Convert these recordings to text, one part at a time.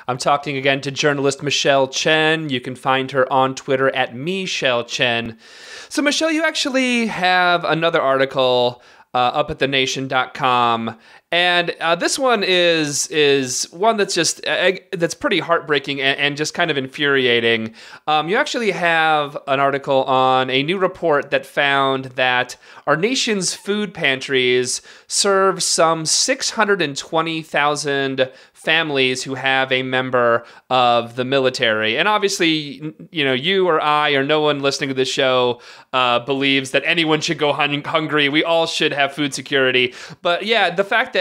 I'm talking again to journalist Michelle Chen. You can find her on Twitter at @MicheleChen. So, Michelle, you actually have another article up at thenation.com. And this one is one that's just that's pretty heartbreaking and just kind of infuriating. You actually have an article on a new report that found that our nation's food pantries serve some 620,000 families who have a member of the military. And obviously, you or I or no one listening to this show believes that anyone should go hungry. We all should have food security. But yeah, the fact that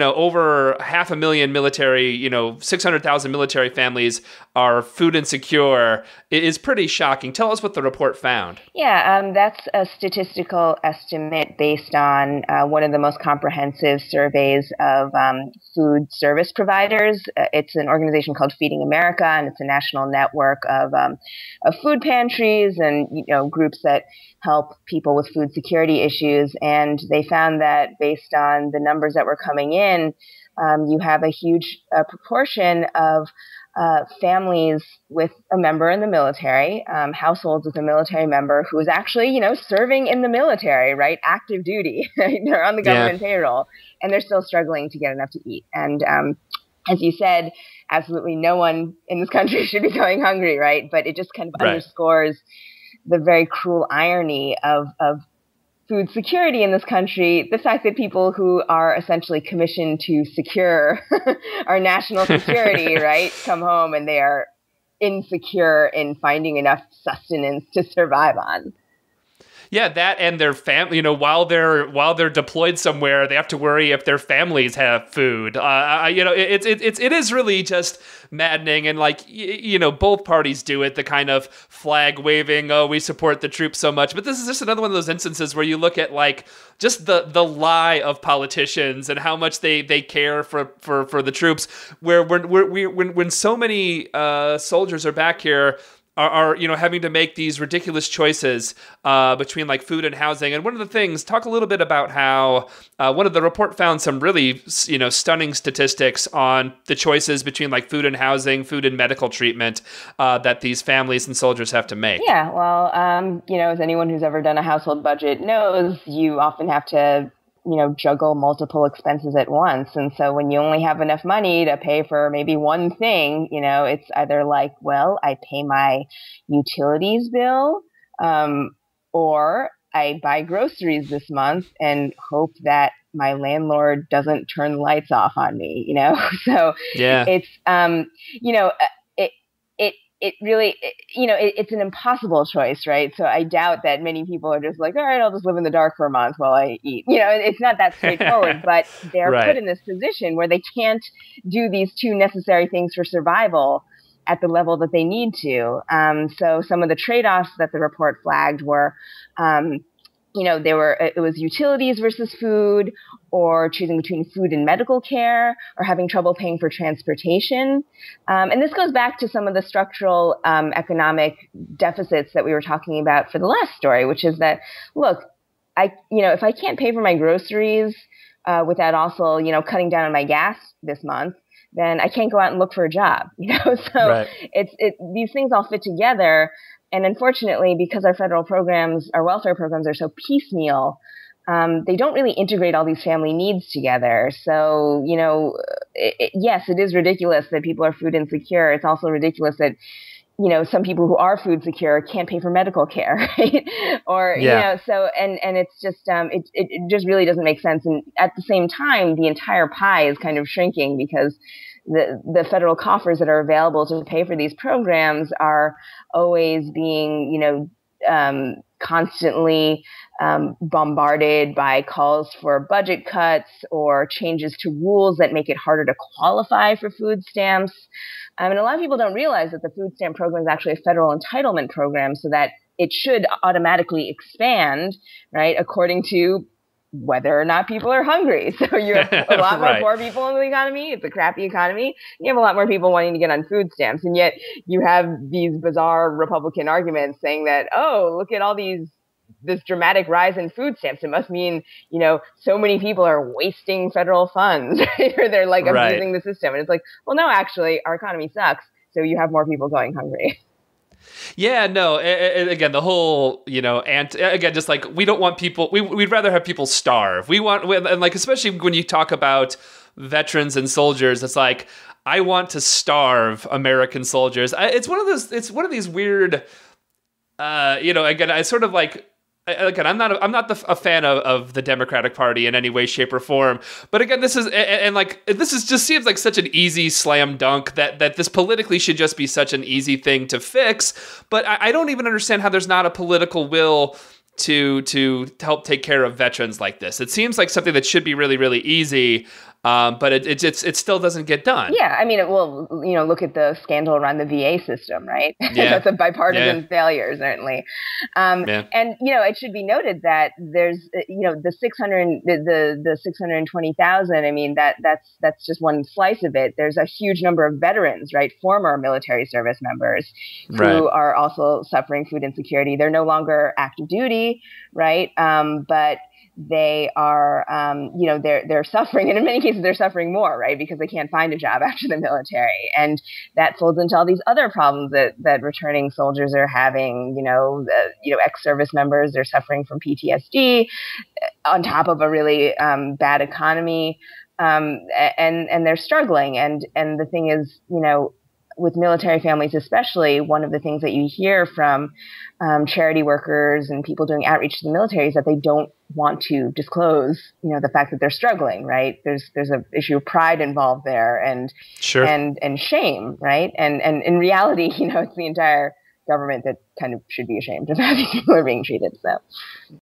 over 500,000 military, 600,000 military families are food insecure is pretty shocking. Tell us what the report found. Yeah, that's a statistical estimate based on one of the most comprehensive surveys of food service providers. It's an organization called Feeding America, and it's a national network of food pantries and groups that help people with food security issues. And they found that based on the numbers that were coming in, you have a huge proportion of families with a member in the military, households with a military member who is actually, serving in the military, right? Active duty. They're on the government payroll, and they're still struggling to get enough to eat. And as you said, absolutely no one in this country should be going hungry, right? But it just kind of underscores the very cruel irony of food security in this country, the fact that people who are essentially commissioned to secure our national security, right, come home and they are insecure in finding enough sustenance to survive on. Yeah, that and their family, while they're deployed somewhere, they have to worry if their families have food. It is really just maddening, and both parties do it. The kind of flag waving, oh, we support the troops so much, but this is just another one of those instances where you look at just the lie of politicians and how much they care for the troops. Where when so many soldiers are back here. Are having to make these ridiculous choices between food and housing. And one of the things, talk a little bit about how one of the report found some really stunning statistics on the choices between food and housing, food and medical treatment that these families and soldiers have to make. Yeah, well, as anyone who's ever done a household budget knows, you often have to juggle multiple expenses at once. And so when you only have enough money to pay for maybe one thing, it's either I pay my utilities bill, or I buy groceries this month and hope that my landlord doesn't turn the lights off on me, So it's, it really, it's an impossible choice, right? So I doubt that many people are just all right, I'll just live in the dark for a month while I eat. It's not that straightforward, but they're put in this position where they can't do these two necessary things for survival at the level that they need to. So some of the trade-offs that the report flagged were, it was utilities versus food, or choosing between food and medical care, or having trouble paying for transportation. And this goes back to some of the structural economic deficits that we were talking about for the last story, which is that, look, if I can't pay for my groceries without also, cutting down on my gas this month, then I can't go out and look for a job. So these things all fit together. And unfortunately, because our welfare programs are so piecemeal, they don't really integrate all these family needs together. So, yes, it is ridiculous that people are food insecure. It's also ridiculous that, some people who are food secure can't pay for medical care, right? Or, so, and it's just, it just really doesn't make sense. And at the same time, the entire pie is kind of shrinking because the federal coffers that are available to pay for these programs are always being, constantly bombarded by calls for budget cuts or changes to rules that make it harder to qualify for food stamps. And a lot of people don't realize that the food stamp program is actually a federal entitlement program, so that it should automatically expand, right, according to whether or not people are hungry. So you have a lot more poor people in the economy. It's a crappy economy. You have a lot more people wanting to get on food stamps. And yet you have these bizarre Republican arguments saying that, oh, look at all these this dramatic rise in food stamps, it must mean, so many people are wasting federal funds, right? Or they're like abusing the system. And it's like, well, no, actually, our economy sucks. So you have more people going hungry. Yeah, no. Again, the whole, and again, just like we don't want people. We'd rather have people starve. And like especially when you talk about veterans and soldiers, it's like I want to starve American soldiers. It's one of those. It's one of these weird. Again, I sort of like. Again, I'm not a fan of the Democratic Party in any way, shape, or form. But again, this is just seems like such an easy slam dunk that this politically should just be such an easy thing to fix. But I don't even understand how there's not a political will to help take care of veterans like this. It seems like something that should be really, really easy. But it still doesn't get done. Yeah, I mean, look at the scandal around the VA system, right? Yeah. That's a bipartisan failure, certainly. And it should be noted that there's the 620,000. I mean, that's just one slice of it. There's a huge number of veterans, right? Former military service members who are also suffering food insecurity. They're no longer active duty, right? But they are, they're suffering, and in many cases they're suffering more, right? Because they can't find a job after the military, and that folds into all these other problems that returning soldiers are having. Ex-service members, they're suffering from PTSD, on top of a really bad economy, and they're struggling. And the thing is, with military families especially, one of the things that you hear from charity workers and people doing outreach to the military is that they don't want to disclose, the fact that they're struggling, right? There's an issue of pride involved there, and and shame, right? And in reality, it's the entire government that kind of should be ashamed of how these people are being treated. So.